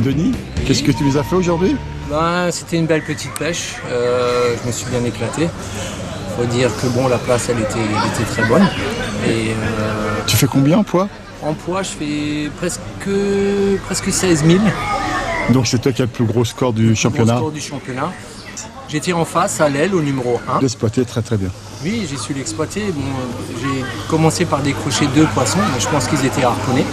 Denis, qu'est-ce que tu nous as fait aujourd'hui? Ben, c'était une belle petite pêche, je me suis bien éclaté. Il faut dire que bon, la place elle était très bonne. Et, tu fais combien en poids? En poids, je fais presque 16 000. Donc c'est toi qui as le plus gros score du championnat? Le plus gros score du championnat. J'étais en face à l'aile au numéro 1. L'exploiter très très bien. Oui, j'ai su l'exploiter. Bon, j'ai commencé par décrocher 2 poissons, mais je pense qu'ils étaient harponnés.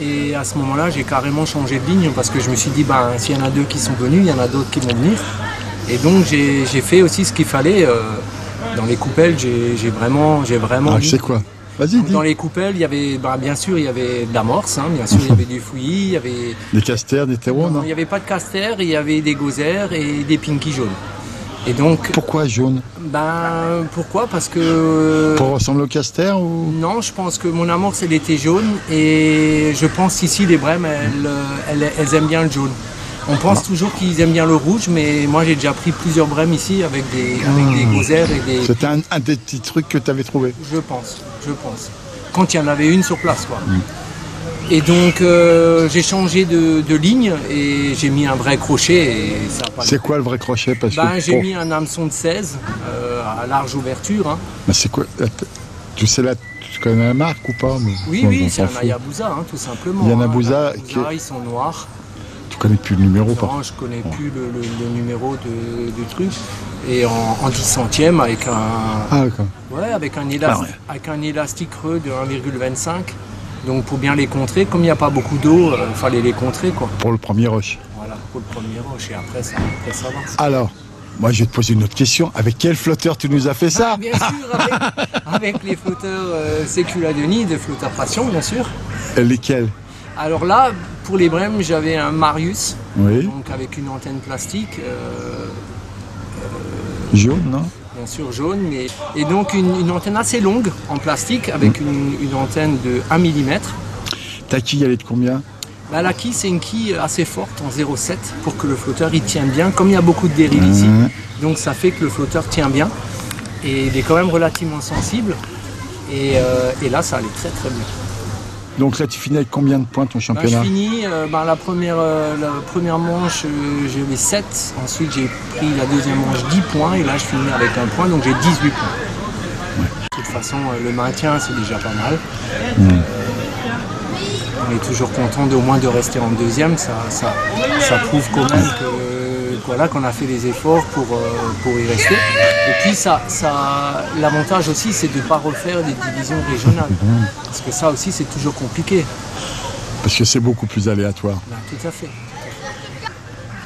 Et à ce moment-là, j'ai carrément changé de ligne parce que je me suis dit, ben, s'il y en a 2 qui sont venus, il y en a d'autres qui vont venir. Et donc j'ai fait aussi ce qu'il fallait. Dans les coupelles, j'ai vraiment... Ah, je sais quoi? Vas-y, dis. Dans les coupelles, il y avait, ben, bien sûr, il y avait de l'amorce, hein, bien sûr, il y avait du fouillis, il y avait... Des casters, des terreaux, non? Il n'y avait pas de casters, il y avait des gozaires et des pinky jaunes. Et donc... Pourquoi jaune? Ben, pourquoi? Parce que... Pour ressembler au caster ou... Non, je pense que mon amorce, elle était jaune et je pense qu'ici, les brèmes, elles aiment bien le jaune. On pense toujours qu'ils aiment bien le rouge, mais moi, j'ai déjà pris plusieurs brèmes ici avec des gozaires et des... C'était un des petits trucs que tu avais trouvé? Je pense. Quand il y en avait une sur place, quoi. Et donc, j'ai changé de ligne et j'ai mis un vrai crochet. C'est quoi le vrai crochet? Parce que j'ai mis un hameçon de 16 à large ouverture. Hein. Mais c'est quoi? Tu connais la marque ou pas? Oui, c'est un Hayabusa, hein, tout simplement. Il y a un Hayabusa ils sont noirs. Tu connais plus le numéro? Non, je connais plus le numéro du truc. Et en 10 centièmes avec un... Ah, d'accord. Ouais, avec un élastique creux de 1,25. Donc pour bien les contrer, comme il n'y a pas beaucoup d'eau, il fallait les contrer, quoi. Pour le premier rush. Voilà, pour le premier rush. Et après ça va. Alors, moi je vais te poser une autre question. Avec quel flotteur tu nous as fait ça? Bien sûr, avec les flotteurs Sécula Denis, de flotteurs Passion, bien sûr. Lesquels? Alors là, pour les brèmes, j'avais un Marius, oui. Donc avec une antenne plastique. Jaune, non? Bien sûr, jaune. Et donc une antenne assez longue en plastique avec une antenne de 1 mm. Ta quille, elle est de combien? Bah, la quille, c'est une quille assez forte en 0,7 pour que le flotteur il tienne bien. Comme il y a beaucoup de dérive ici, donc ça fait que le flotteur tient bien. Et il est quand même relativement sensible. Et là, ça allait très très bien. Donc là, tu finis avec combien de points ton championnat? Je finis, la première manche, j'avais 7. Ensuite, j'ai pris la deuxième manche 10 points. Et là, je finis avec 1 point, donc j'ai 18 points. Ouais. De toute façon, le maintien, c'est déjà pas mal. On est toujours content au moins de rester en deuxième. Ça prouve quand même qu'on a fait des efforts pour y rester. Et puis l'avantage aussi, c'est de ne pas refaire des divisions régionales. Parce que ça aussi, c'est toujours compliqué. Parce que c'est beaucoup plus aléatoire. Ben, tout à fait.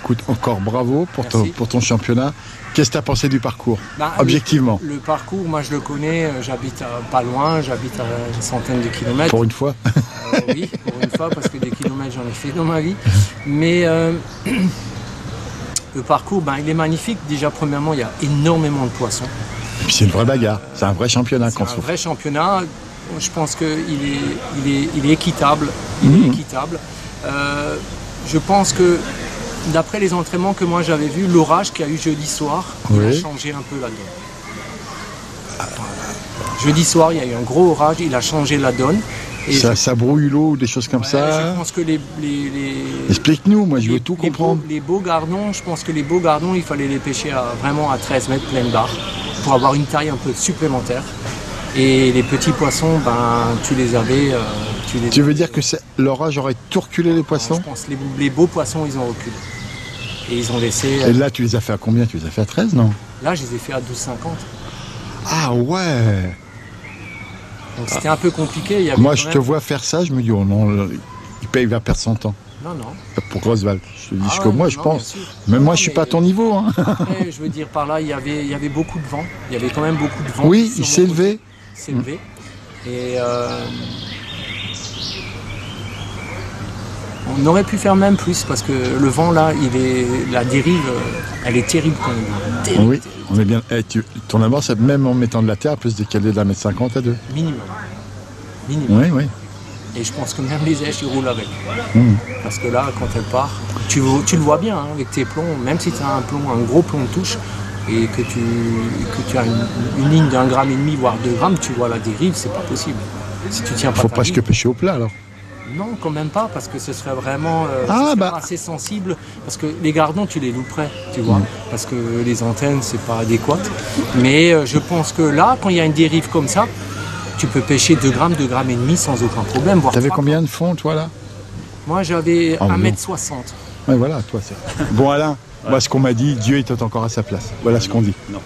Écoute, encore bravo pour ton championnat. Qu'est-ce que tu as pensé du parcours, objectivement? Le parcours, moi je le connais, j'habite pas loin, j'habite à une centaine de kilomètres. Pour une fois? Oui, pour une fois, parce que des kilomètres j'en ai fait dans ma vie. Mais le parcours, il est magnifique. Déjà, premièrement, il y a énormément de poissons. Et puis c'est une vraie bagarre, c'est un vrai championnat qu'on se fait. C'est un vrai championnat. Je pense qu'il est équitable. Je pense que, d'après les entraînements que moi j'avais vus, l'orage qu'il y a eu jeudi soir, il a changé un peu la donne. Jeudi soir, il y a eu un gros orage, il a changé la donne. Et ça brouille l'eau ou des choses comme ça? Je pense que Explique-nous, moi je veux tout comprendre. Les beaux gardons, je pense que les beaux gardons, il fallait les pêcher vraiment à 13 mètres pleine barre pour avoir une taille un peu supplémentaire. Et les petits poissons, tu les avais... Tu veux dire que l'orage aurait tout reculé les poissons? Je pense que les beaux poissons, ils ont reculé. Et ils ont laissé... Et là, tu les as fait à combien? Tu les as fait à 13, non? Là, je les ai fait à 12,50. Ah ouais! Donc c'était un peu compliqué. Moi, je te vois faire ça, je me dis, oh non, il va perdre son temps. Non. Pour Grossval. Je te dis que moi, je pense. Même moi, je suis pas à ton niveau. Hein. Après, je veux dire, par là, il y avait beaucoup de vent. Il y avait quand même beaucoup de vent. Oui, il s'est élevé. Et on aurait pu faire même plus parce que le vent, là, la dérive, elle est terrible quand même. Oui. On est bien. Ton amorce, même en mettant de la terre, elle peut se décaler de 1,50 m à 2. Minimum. Oui. Et je pense que même les éches, ils roulent avec. Parce que là, quand elle part, tu le vois bien hein, avec tes plombs, même si tu as un gros plomb de touche, et que tu as une ligne d'1,5 g, voire 2 grammes, tu vois la dérive, c'est pas possible. Si tu tiens pas. Faut presque pêcher au plat alors. Non, quand même pas, parce que ce serait vraiment assez sensible. Parce que les gardons, tu les louperais, tu vois, parce que les antennes, c'est pas adéquat. Mais je pense que là, quand il y a une dérive comme ça, tu peux pêcher 2 grammes, 2 grammes et demi sans aucun problème. T'avais combien de fond, toi, là? Moi, j'avais 1,60 m. Ouais, voilà, toi, c'est... Bon, Alain, moi, ce qu'on m'a dit, Dieu est encore à sa place. Voilà ce qu'on dit. Non,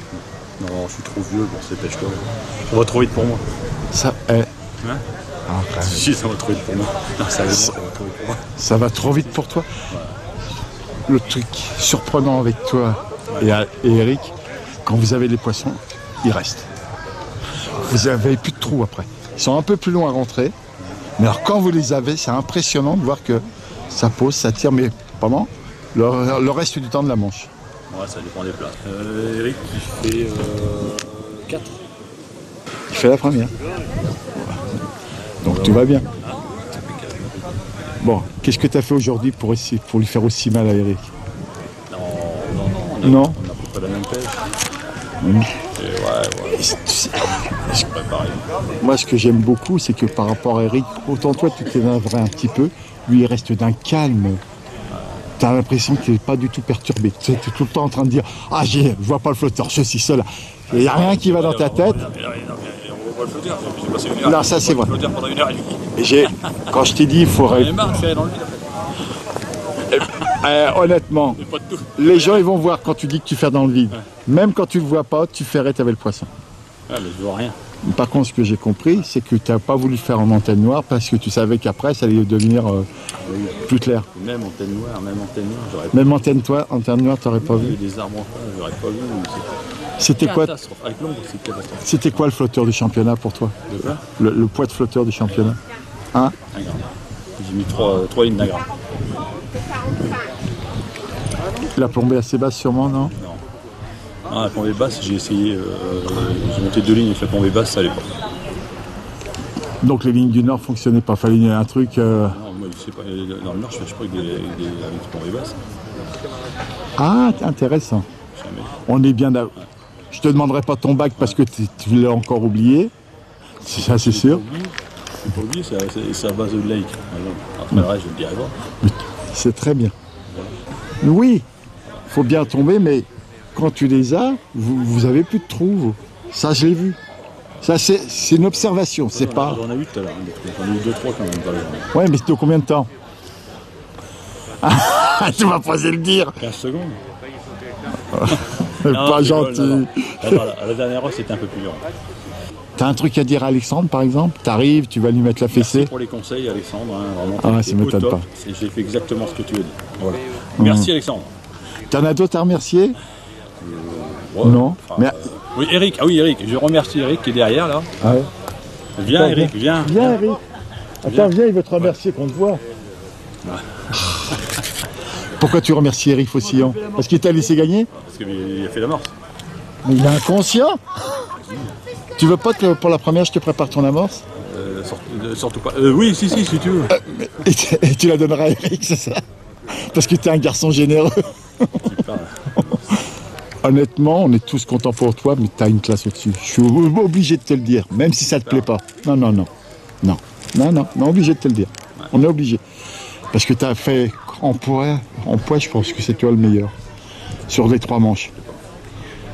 je suis trop vieux pour ces pêches-là. Ça va trop vite pour moi. Ça, Si, ça va trop vite pour moi. Non, ça va trop vite pour moi. Ça va trop vite pour toi? Le truc surprenant avec toi et Eric, quand vous avez les poissons, ils restent. Vous avez plus de trous après. Ils sont un peu plus longs à rentrer. Mais alors quand vous les avez, c'est impressionnant de voir que ça pose, ça tire, mais pendant le reste du temps de la manche. Ouais, ça dépend des plats. Eric, il fait 4. Il fait la première. Donc tout va bien. Bon, qu'est-ce que tu as fait aujourd'hui pour lui faire aussi mal à Eric? Non, on n'a pas la même pêche. Moi, ce que j'aime beaucoup, c'est que par rapport à Eric, autant toi, tu t'énerverais un petit peu, lui, il reste d'un calme. Tu as l'impression qu'il n'est pas du tout perturbé. Tu es tout le temps en train de dire « Ah, je vois pas le flotteur, ceci, cela ». Il n'y a rien qui va dans ta tête. Non, ça, c'est vrai. Quand je t'ai dit, il faudrait... honnêtement, les gens ils vont voir quand tu dis que tu fais dans le vide. Même quand tu le vois pas, tu ferais, tu avais le poisson. Ouais, mais je vois rien. Par contre, ce que j'ai compris, c'est que tu n'as pas voulu faire en antenne noire parce que tu savais qu'après, ça allait devenir plus clair. Même antenne noire, j'aurais pas vu. Même antenne noire, tu n'aurais pas vu. Des arbres en face, j'aurais pas vu. C'était quoi? Avec l'ombre, c'est catastrophe. C'était quoi le flotteur du championnat pour toi? De quoi? Le poids de flotteur du championnat. Hein? 1 gramme. J'ai mis 3 lignes d'1 gramme. La plombée assez basse sûrement, non? Non, la plombée basse, j'ai essayé, j'ai monté 2 lignes avec la plombée basse, ça allait pas. Donc les lignes du Nord fonctionnaient pas, fallait un truc... Non, moi je sais pas, dans le Nord je fais pas avec des plombées basses. Ah, intéressant. Jamais. On est bien d'accord. Je te demanderai pas ton bac parce que tu l'as encore oublié. Ça, c'est sûr. C'est pas oublié, c'est à base de lake. Après le reste, je le dirai pas. C'est très bien. Oui, il faut bien tomber, mais quand tu les as, vous avez plus de trous. Ça, je l'ai vu. Ça, c'est une observation, c'est pas... J'en ai eu tout à l'heure, j'en ai eu 2-3 quand même. Ouais, mais c'était combien de temps? Tu vas pas oser le dire. 15 secondes. Pas gentil. La dernière heure, c'était un peu plus dur. T'as un truc à dire à Alexandre, par exemple? T'arrives, tu vas lui mettre la fessée. Merci pour les conseils, Alexandre. Hein, vraiment, ça m'étonne pas. J'ai fait exactement ce que tu as dit. Voilà. Merci, Alexandre. T'en as d'autres à remercier? Ouais, non. Mais... Oui, Eric. Ah oui, Eric. Je remercie Eric qui est derrière, là. Ah ouais. Viens, attends, Eric, viens. Viens, Eric. Attends, viens, il veut te remercier qu'on te voit. Pourquoi tu remercies Eric Faucillon? Parce qu'il t'a laissé gagner? Parce qu'il a fait l'amorce. Mais il est inconscient. Tu veux pas que pour la première, je te prépare ton amorce? Surtout pas. Oui, si tu veux. Et tu la donneras à Eric, c'est ça? Parce que tu es un garçon généreux. Honnêtement, on est tous contents pour toi, mais tu as une classe au-dessus. Je suis obligé de te le dire, même si ça te plaît pas. Non, obligé de te le dire. On est obligé. Parce que tu as fait en poids, je pense que c'est toi le meilleur. Sur les 3 manches.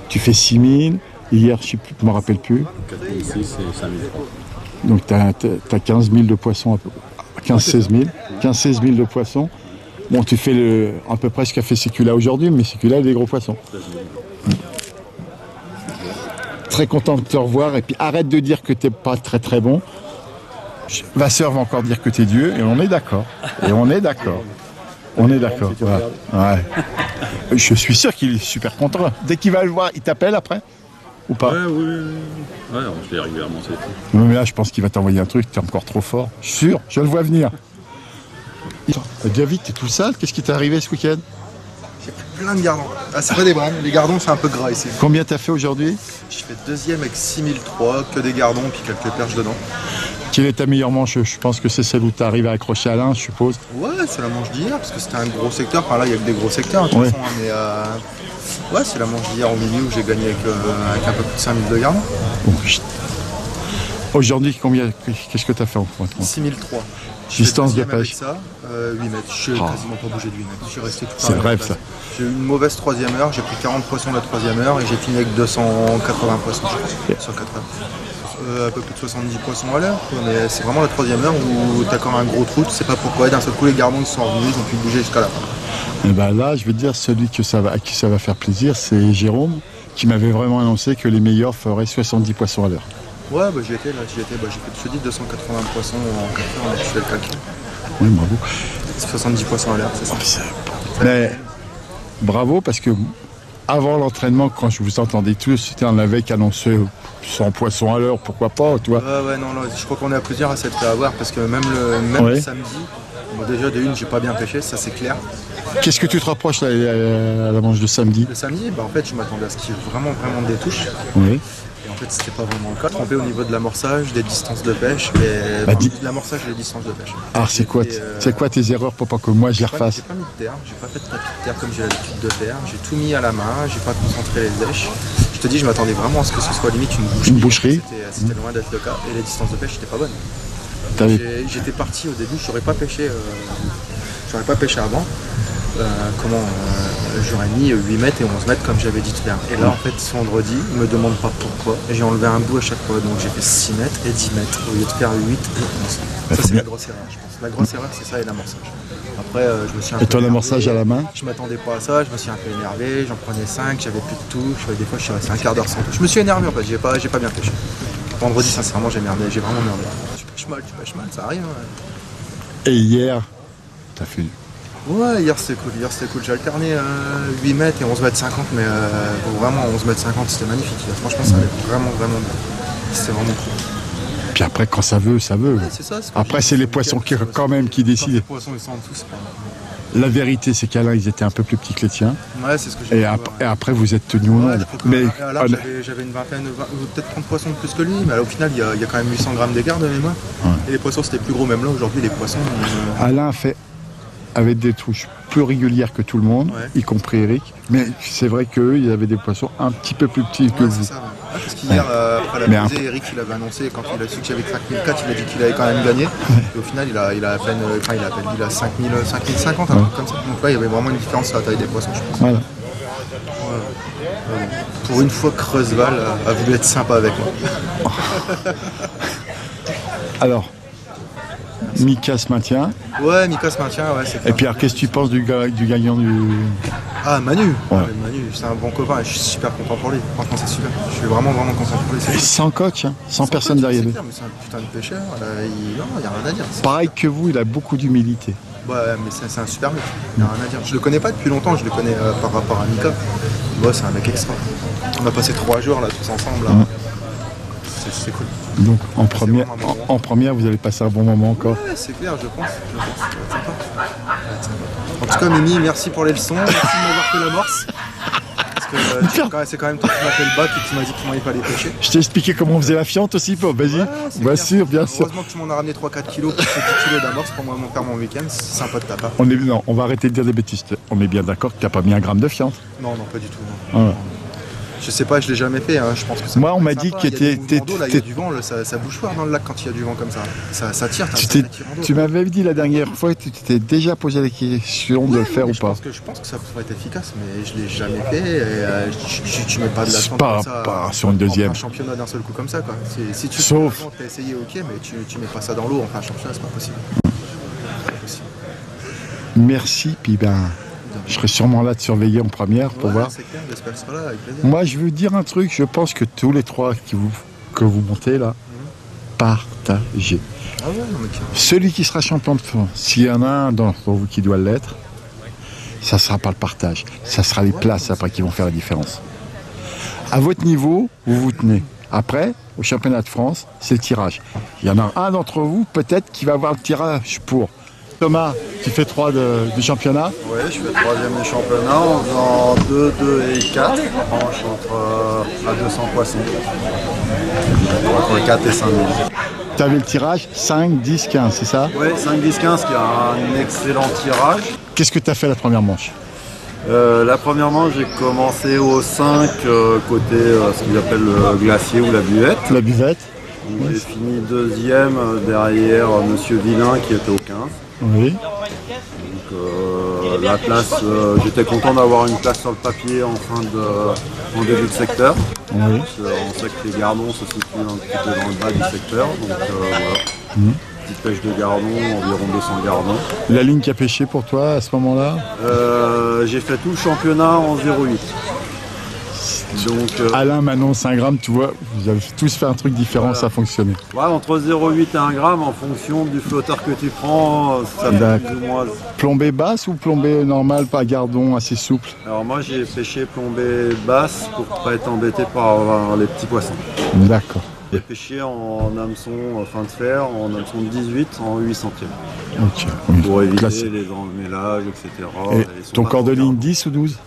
Tu fais 6000. Hier, je ne me rappelle plus. 4006 et 5003. Donc tu as 15 000 de poissons, 15-16 000. 15-16 000 de poissons. Bon, tu fais à peu près ce qu'a fait Sécula aujourd'hui, mais Sécula a des gros poissons. Très content de te revoir. Et puis arrête de dire que tu n'es pas très très bon. Vasseur va encore dire que tu es Dieu, et on est d'accord. On est d'accord. Ouais. Je suis sûr qu'il est super content. Dès qu'il va le voir, il t'appelle après? Ou pas? Oui. Ouais, je l'ai régulièrement, c'est tout. Non, mais là, je pense qu'il va t'envoyer un truc, tu es encore trop fort. Je suis sûr, je le vois venir. David, t'es tout sale, qu'est-ce qui t'est arrivé ce week-end? J'ai pris plein de gardons. Ah, c'est pas des brames, les gardons c'est un peu gras ici. Combien t'as fait aujourd'hui? J'ai fait 2e avec 6003, que des gardons puis quelques perches dedans. Quelle est ta meilleure manche? Je pense que c'est celle où tu arrives à accrocher Alain, je suppose. Ouais, c'est la manche d'hier, parce que c'était un gros secteur. Enfin là, il y a que des gros secteurs, de toute façon. Mais ouais, c'est la manche d'hier au milieu où j'ai gagné avec un peu plus de 5000 de gardons. Bon, Aujourd'hui, qu'est-ce que tu as fait en pointement? 6003. Distance de Avec pêche. ça, 8 mètres. Je suis quasiment pas bougé de 8 mètres. Je suis resté tout le temps. C'est le rêve, ça. J'ai eu une mauvaise troisième heure. J'ai pris 40 poissons la troisième heure et j'ai fini avec 280 poissons, je crois, sur 4 heures. Un peu plus de 70 poissons à l'heure. Mais c'est vraiment la troisième heure où tu as comme un gros trou. Tu sais pas pourquoi. Et d'un seul coup, les gardons ils sont revenus. Ils ont pu bouger jusqu'à la fin. Et ben là, je veux dire, celui à qui ça va faire plaisir, c'est Jérôme, qui m'avait vraiment annoncé que les meilleurs feraient 70 poissons à l'heure. Ouais, bah j'y étais là. J'ai fait, je te dis, 280 poissons en 4 heures. Je fais le calcul. Oui, bravo. 70 poissons à l'heure, c'est ça. Mais bravo, parce que avant l'entraînement, quand je vous entendais tous, c'était un avait qui annonçait 100 poissons à l'heure, pourquoi pas, tu vois. Ouais, non, je crois qu'on est à plusieurs à s'être fait avoir, parce que même le samedi, bon, déjà de une, j'ai pas bien pêché, ça c'est clair. Qu'est-ce que tu te rapproches là, à la manche de samedi? Le samedi, en fait, je m'attendais à ce qu'il y ait vraiment des touches. Oui. Et en fait, c'était pas vraiment le cas. Trompé au niveau de l'amorçage, des distances de pêche, l'amorçage et les distances de pêche. Alors c'est quoi tes erreurs pour pas que moi je les refasse? J'ai pas mis de terre, j'ai pas fait de tapis de terre comme j'ai l'habitude de faire. J'ai tout mis à la main, j'ai pas concentré les lèches. Je te dis, je m'attendais vraiment à ce que ce soit limite une boucherie. Une boucherie. C'était loin d'être le cas. Et les distances de pêche n'étaient pas bonnes. J'étais parti au début, j'aurais pas pêché avant. J'aurais mis 8 mètres et 11 mètres comme j'avais dit tout à l'heure. Et là en fait ce vendredi, il me demande pas pourquoi. Et j'ai enlevé un bout à chaque fois, donc j'ai fait 6 mètres et 10 mètres au lieu de faire 8 et 11. Ça c'est la grosse erreur je pense. La grosse erreur c'est ça et l'amorçage. Après je me suis un peu Et ton amorçage à la main? Je m'attendais pas à ça, je me suis un peu énervé, j'en prenais 5, j'avais plus de touches, des fois je suis resté un quart d'heure sans touche. Je me suis énervé en fait, j'ai pas bien pêché. Vendredi sincèrement j'ai vraiment merdé. Tu pêches mal, ça arrive. Ouais. Et hier, t'as fait... Ouais, hier c'était cool. J'ai alterné 8 mètres et 11 mètres 50, mais vraiment 11 mètres 50 c'était magnifique. Franchement, ça allait vraiment bien. C'était vraiment cool. Puis après, quand ça veut, ça veut. Ouais, c'est ça, après, c'est les poissons qui décident. Les poissons ils sont en dessous, c'est pas... La vérité, c'est qu'Alain, ils étaient un peu plus petits que les tiens. Ouais, c'est ce que j'ai et après, vous êtes tenus au nombre. Mais j'avais une vingtaine, peut-être 30 poissons de plus que lui, mais là, au final, il y a quand même 800 grammes d'écart de mémoire. Ouais. Et les poissons, c'était plus gros, même là, aujourd'hui, les poissons... Alain avait des touches plus régulières que tout le monde, y compris Eric. Mais c'est vrai qu'eux, ils avaient des poissons un petit peu plus petits que vous. Ça, parce qu'hier, après la pesée, Eric, il avait annoncé, quand il a su que j'avais 5004, il a dit qu'il avait quand même gagné. Et au final, il a 5050, un truc comme ça. Donc là, il y avait vraiment une différence sur la taille des poissons, je pense. Voilà. Pour une fois, Creuseval a voulu être sympa avec moi. Alors, Mika se maintient. Ouais, Mika se maintient, ouais. Et puis alors, qu'est-ce que tu penses du gagnant du... Ah, Manu. Ouais. Manu, c'est un bon copain et je suis super content pour lui. Franchement, c'est super. Je suis vraiment content pour lui. Sans coach, hein, sans personne derrière lui. Mais c'est un putain de pêcheur. Il n'y a rien à dire. Pareil que vous, il a beaucoup d'humilité. Ouais, mais c'est un super mec. Il n'y a rien à dire. Je le connais pas depuis longtemps, je le connais par rapport à Mika. Ouais, c'est un mec extra. On a passé 3 jours là, tous ensemble. Là. C'est cool. Donc en première, vous allez passer un bon moment encore. Ouais, c'est clair, je pense. Ça va être sympa. En tout cas, Mimi, merci pour les leçons, merci de m'avoir fait l'amorce. Parce que c'est quand même toi qui m'as fait le bac et qui m'a dit qu'il ne fallait pas les pêcher. Je t'ai expliqué comment on faisait la fiente aussi, vas-y. Ouais, bien sûr. Heureusement que tu m'en as ramené 3-4 kilos pour 10 kilos d'amorce pour moi faire mon week-end, c'est sympa de ta part. On va arrêter de dire des bêtises. On est bien d'accord que tu n'as pas mis un gramme de fiente. Non, pas du tout. Non. Je sais pas, je l'ai jamais fait. Hein. Je pense que ça. Moi, on m'a dit qu'il était. Il y a du vent, ça bouge fort dans le lac quand il y a du vent comme ça. Ça tire. Tu m'avais dit la dernière fois que tu t'étais déjà posé la question de le faire ou pas. Je pense que ça pourrait être efficace, mais je l'ai jamais fait. Et, tu mets pas de la chance comme ça. Pas sur une deuxième. Un championnat d'un seul coup comme ça, quoi. Si tu Sauf. as essayé, ok, mais tu mets pas ça dans l'eau. Enfin, un championnat, c'est pas possible. Merci, puis je serai sûrement là de surveiller en première pour voir. C'est clair, j'espère que ce sera là, avec plaisir. Moi, je veux dire un truc. Je pense que tous les trois que vous montez là, partagez. Ah ouais, non, mais celui qui sera champion de France, s'il y en a un d'entre vous qui doit l'être, ça ne sera pas le partage. Ça sera les places après qui vont faire la différence. À votre niveau, vous vous tenez. Après, au championnat de France, c'est le tirage. Il y en a un d'entre vous, peut-être, qui va avoir le tirage pour. Thomas, tu fais 3 du championnat? Oui, je fais 3e du championnat en faisant 2, 2 et 4. Manche à 200 poissons. Entre 4 et 5 000. Tu avais le tirage 5, 10, 15, c'est ça? Oui, 5, 10, 15 qui a un excellent tirage. Qu'est-ce que tu as fait la première manche? La première manche, j'ai commencé au 5, côté ce qu'ils appellent le glacier ou la buvette. La buvette. Donc, j'ai fini deuxième derrière Monsieur Villain qui était au 15. Oui. Donc, la place, j'étais content d'avoir une place sur le papier en début de secteur. Oui. On sait que les gardons se situent un petit peu dans le bas du secteur. Donc voilà. Petite pêche de gardons, environ 200 gardons. La ligne qui a pêché pour toi à ce moment-là? J'ai fait tout le championnat en 0,8. Donc, Alain, Manon, 5 grammes, tu vois, vous avez tous fait un truc différent, voilà. ça a fonctionné. ouais, entre 0,8 et 1 gramme, en fonction du flotteur que tu prends, ça fait D'accord. plus ou moins. Plombée basse ou plombée normale, pas gardon, assez souple? Alors moi j'ai pêché plombée basse pour pas être embêté par les petits poissons. D'accord. J'ai pêché en hameçon fin de fer, en hameçon de 18, en 8 centièmes. Ok. Oui. Pour éviter Classique. les enmélages, etc. Et Ils sont ton pas corps de trop ligne grands. 10 ou 12?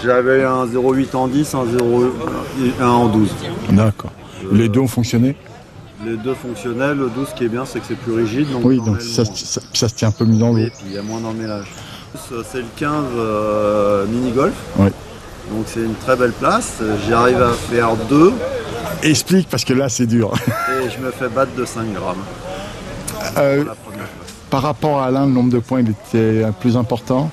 J'avais un 0,8 en 10, un 0 et un en 12. D'accord. Les deux ont fonctionné? Les deux fonctionnels, le 12 ce qui est bien c'est que c'est plus rigide. Donc Oui, on donc emmêle ça, moins. ça se tient un peu mieux dans l'eau. Oui, et puis il y a moins d'emmêlage. C'est le 15 mini-golf. Oui. Donc c'est une très belle place. J'arrive à faire 2 Explique, parce que là, c'est dur. et je me fais battre de 5 grammes. Euh, Pour la première place. par rapport à Alain, le nombre de points, il était plus important?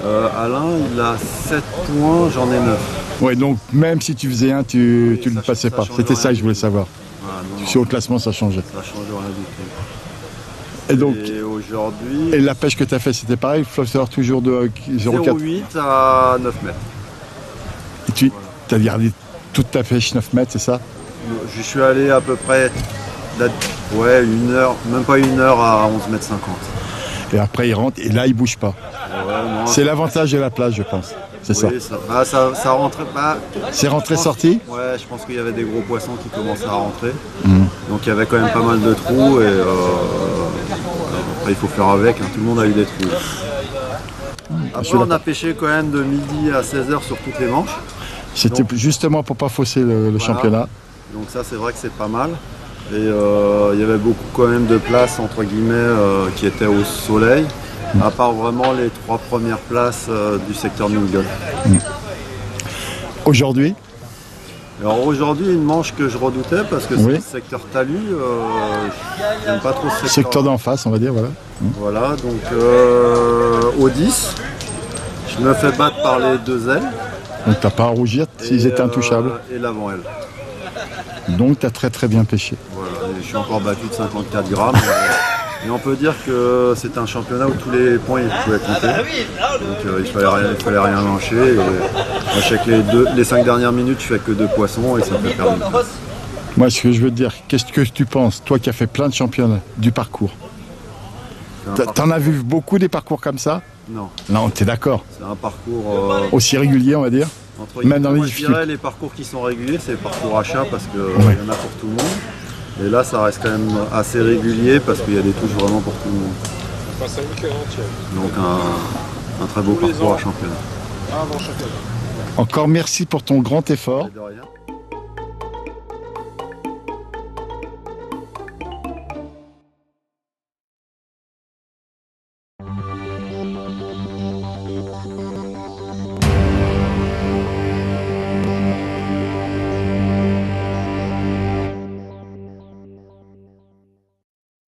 Alain, il a 7 points, j'en ai 9. Oui, donc même si tu faisais un, tu Oui, ne le ça- passais ça pas. change C'était ça rien que je voulais du tout. savoir. Voilà, non, Si au classement, ça changeait. ça change rien du tout. Et donc, Et aujourd'hui, et la pêche que tu as fait, c'était pareil, flotteur toujours de 0,4. 0,8 à 9 mètres. Et tu as gardé toute ta pêche 9 mètres, c'est ça? Je suis allé à peu près une heure, même pas une heure à 11 mètres 50. Et après, il rentre, et là, il bouge pas. Ouais, non, C'est l'avantage de la plage, je pense. C'est ça. oui, ça rentrait pas. C'est rentré-sorti? Ouais, je pense qu'il y avait des gros poissons qui commençaient à rentrer. Mhm. Donc il y avait quand même pas mal de trous et après il faut faire avec, hein. Tout le monde a eu des trous. Après on a pêché quand même de midi à 16h sur toutes les manches. C'était Donc- justement pour pas fausser le Voilà. championnat. Donc ça c'est vrai que c'est pas mal. Et il y avait beaucoup quand même de places entre guillemets qui étaient au soleil. À part vraiment les 3 premières places du secteur mini-golf. Aujourd'hui, Alors aujourd'hui, une manche que je redoutais parce que c'est Oui. le secteur talus. J'aime pas trop ce secteur. secteur d'en face, on va dire, voilà. Voilà, donc au 10, je me fais battre par les 2 ailes. Donc t'as pas à rougir s'ils et, étaient intouchables. Et l'avant-aile. Donc t'as très très bien pêché. Voilà, et je suis encore battu de 54 grammes. Et on peut dire que c'est un championnat où tous les points ils pouvaient compter. Donc il fallait rien lâcher. Et moi, je sais que les 5 dernières minutes, je fais que 2 poissons et ça me fait perdre. Moi, ce que je veux te dire, qu'est-ce que tu penses, toi qui as fait plein de championnats, du parcours? T'en as vu beaucoup des parcours comme ça? Non, Non, t'es d'accord. c'est un parcours Aussi régulier, on va dire? entre Même dans les moi, je difficultés. dirais les parcours qui sont réguliers, c'est les parcours achat parce qu'il Ouais. y en a pour tout le monde. Et là, ça reste quand même assez régulier parce qu'il y a des touches vraiment pour tout le monde. Donc un très beau parcours à championnat. Encore merci pour ton grand effort. Et de rien.